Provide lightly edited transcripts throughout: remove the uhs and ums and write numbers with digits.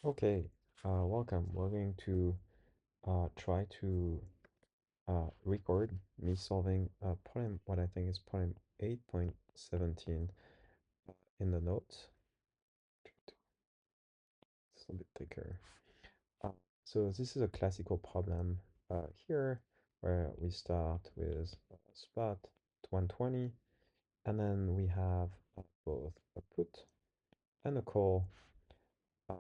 Okay, welcome. We're going to try to record me solving problem, what I think is problem 8.17 in the notes. It's a bit thicker. Uh, so this is a classical problem here where we start with a spot at 120 and then we have both a put and a call uh,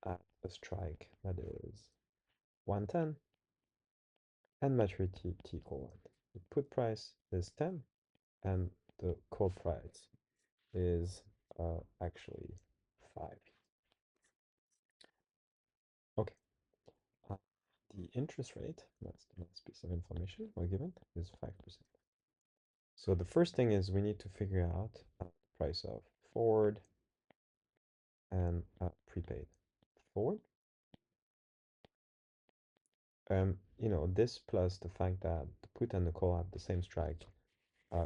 at a strike that is 110 and maturity t equal 1. The put price is 10 and the call price is actually 5. Okay, uh, the interest rate, that's the last piece of information we're given, is 5%. So the first thing is we need to figure out the price of forward and prepaid. Forward, this plus the fact that the put and the call have the same strike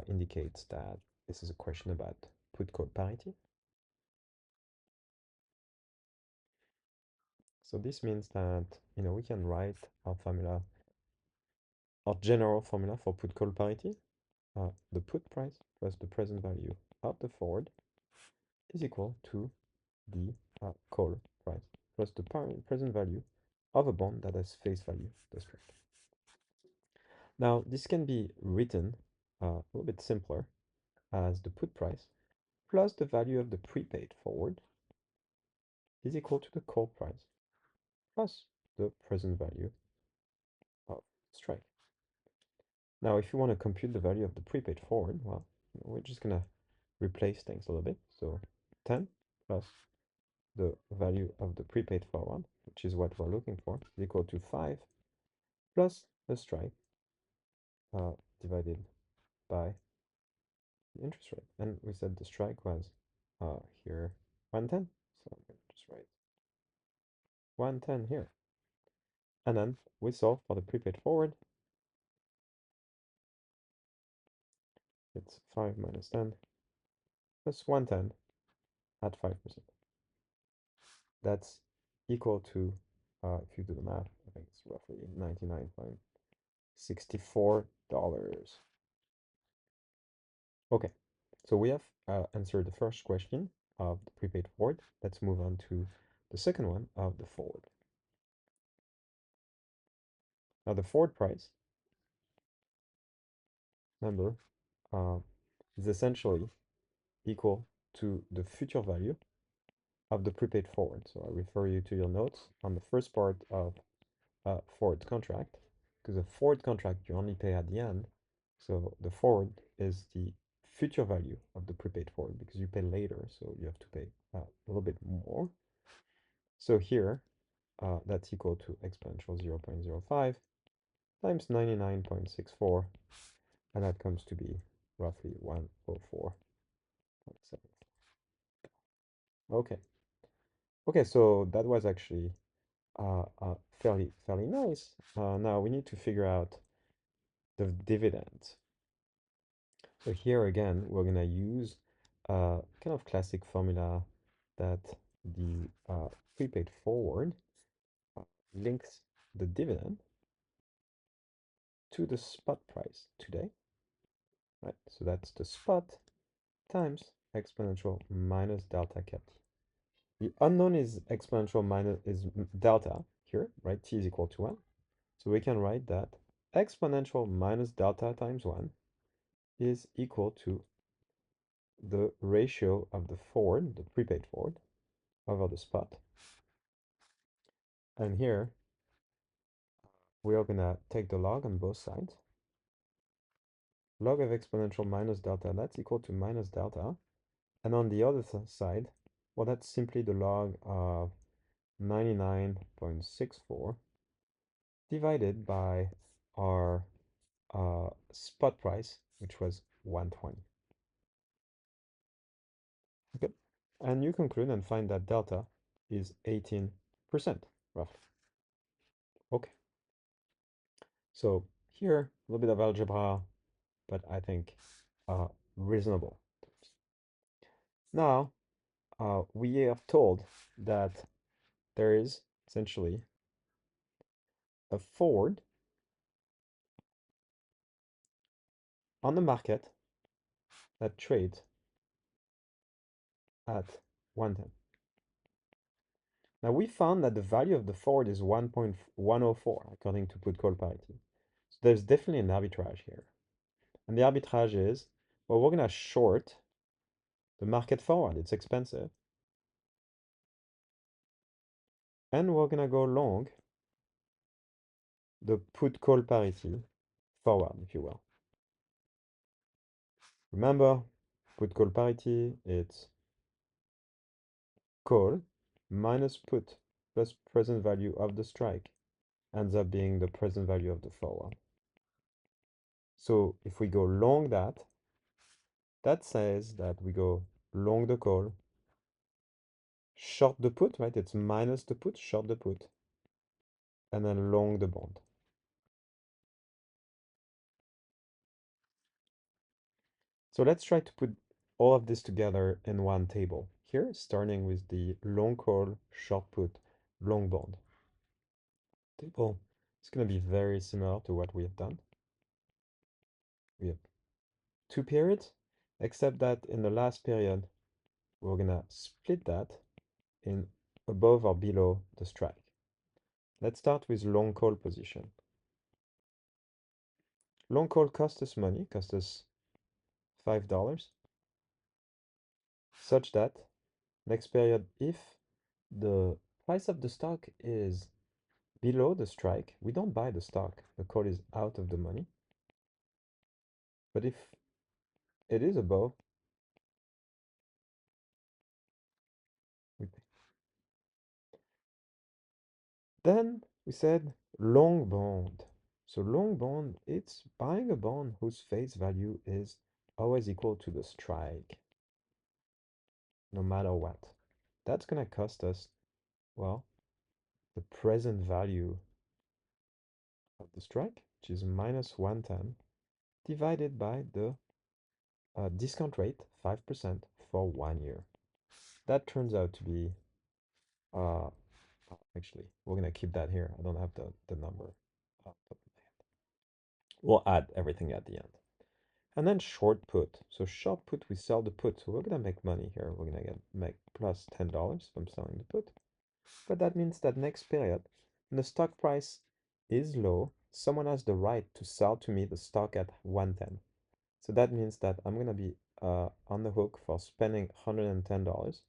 indicates that this is a question about put call parity. So this means that, we can write our formula, our general formula for put call parity. The put price plus the present value of the forward is equal to the call price plus the present value of a bond that has face value, the strike. Now, this can be written a little bit simpler as the put price plus the value of the prepaid forward is equal to the call price plus the present value of strike. Now, if you want to compute the value of the prepaid forward, well, we're just going to replace things a little bit. So 10 plus the value of the prepaid forward, which is what we're looking for, is equal to 5 plus the strike divided by the interest rate. And we said the strike was here 110. So I'm going to just write 110 here. And then we solve for the prepaid forward. It's 5 minus 10 plus 110 at 5%. That's equal to, if you do the math, I think it's roughly $99.64. Okay, so we have answered the first question of the prepaid forward. Let's move on to the second one of the forward. Now the forward price, remember, is essentially equal to the future value of the prepaid forward. So I refer you to your notes on the first part of forward contract, because a forward contract you only pay at the end. So the forward is the future value of the prepaid forward because you pay later, so you have to pay a little bit more. So here, that's equal to exponential 0.05 times 99.64, and that comes to be roughly 104.7. Okay. Okay, so that was actually fairly nice. Now we need to figure out the dividend. So here again, we're gonna use a kind of classic formula that the prepaid forward links the dividend to the spot price today, right? So that's the spot times exponential minus delta cap t. The unknown is exponential minus is delta here, right? T is equal to 1. So we can write that exponential minus delta times 1 is equal to the ratio of the forward, the prepaid forward, over the spot. And here, we are going to take the log on both sides. Log of exponential minus delta, that's equal to minus delta. And on the other side, well, that's simply the log of 99.64 divided by our spot price, which was 120. Okay. And you conclude and find that delta is 18%, roughly. Okay. So here, a little bit of algebra, but I think reasonable. Now, we are told that there is essentially a forward on the market that trades at 110. Now we found that the value of the forward is 1.104 according to put call parity. So there's definitely an arbitrage here. And the arbitrage is, well, we're going to short the market forward. It's expensive. And we're going to go long the put call parity forward, if you will. Remember, put call parity, it's call minus put plus present value of the strike ends up being the present value of the forward. So if we go long that, that says that we go long the call, short the put, right? It's minus the put, short the put, and then long the bond. So let's try to put all of this together in one table. Here, starting with the long call, short put, long bond table. It's going to be very similar to what we have done. We have two periods, except that in the last period, we're going to split that in above or below the strike. Let's start with long call position. Long call cost us money, cost us $5, such that next period, if the price of the stock is below the strike, we don't buy the stock. The call is out of the money. But if it is above, we pay. Then we said long bond. So long bond, it's buying a bond whose face value is always equal to the strike, no matter what. That's going to cost us, well, the present value of the strike, which is minus 110, divided by the discount rate, 5% for 1 year. That turns out to be, actually, we're going to keep that here. I don't have the number. We'll add everything at the end. And then short put. So short put, we sell the put. So we're going to make money here. We're going to make plus $10 from selling the put. But that means that next period, when the stock price is low, someone has the right to sell to me the stock at 110. So that means that I'm going to be on the hook for spending $110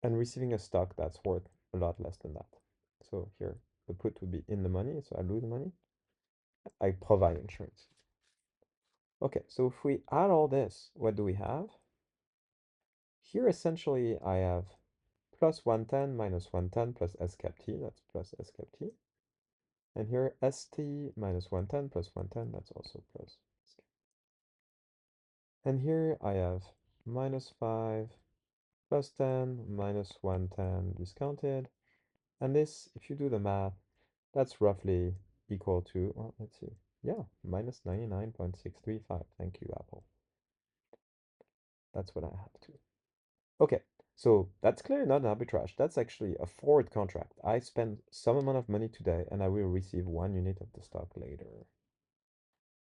and receiving a stock that's worth a lot less than that. So here, the put would be in the money, so I lose money. I provide insurance. Okay, so if we add all this, what do we have? Here, essentially, I have plus 110 minus 110 plus S cap T, that's plus S cap T. And here, ST minus 110 plus 110, that's also plus S cap. And here I have minus 5 plus 10 minus 110 discounted. And this, if you do the math, that's roughly equal to, well, let's see. Yeah, minus 99.635. Thank you, Apple. That's what I have to. Okay, so that's clearly not an arbitrage. That's actually a forward contract. I spend some amount of money today and I will receive 1 unit of the stock later.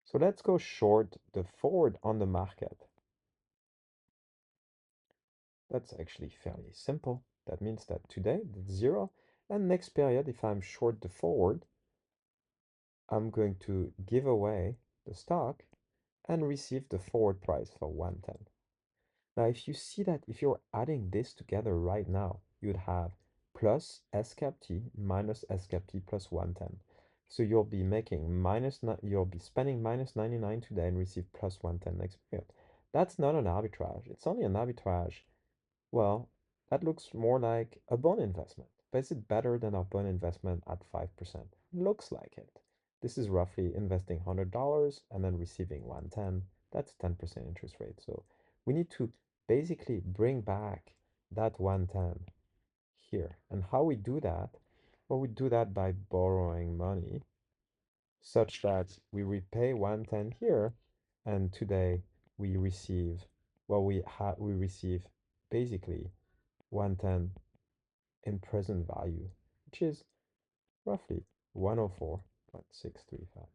So let's go short the forward on the market. That's actually fairly simple. That means that today it's 0, and next period, if I'm short the forward, I'm going to give away the stock and receive the forward price for 110. Now, if you see that if you're adding this together right now, you'd have plus S cap T minus S cap T plus 110. So you'll be making you'll be spending minus 99 today and receive plus 110 next period. That's not an arbitrage. It's only an arbitrage. Well, that looks more like a bond investment. But is it better than our bond investment at 5%? Looks like it. This is roughly investing $100 and then receiving 110. That's 10% interest rate. So we need to basically bring back that 110 here. And how we do that? Well, we do that by borrowing money such that we repay 110 here, and today we receive, well, we receive basically 110 in present value, which is roughly 104.635.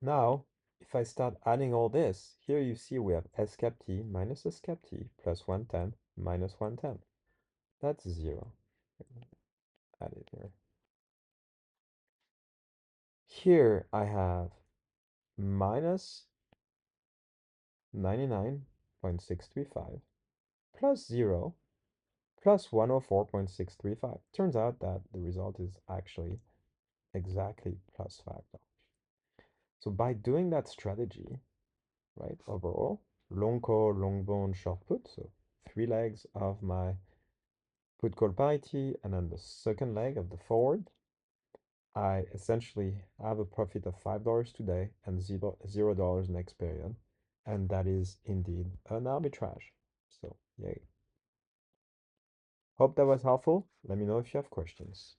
Now, if I start adding all this, here you see we have s cap t minus s cap t plus 110 minus 110. That's 0. Add it here. Here I have minus 99.635 plus 0 plus 104.635. Turns out that the result is actually exactly plus $5. So by doing that strategy, right, overall, long call, long bond, short put, so 3 legs of my put call parity, and then the second leg of the forward, I essentially have a profit of $5 today and $0 next period. And that is indeed an arbitrage. So, yay. Hope that was helpful. Let me know if you have questions.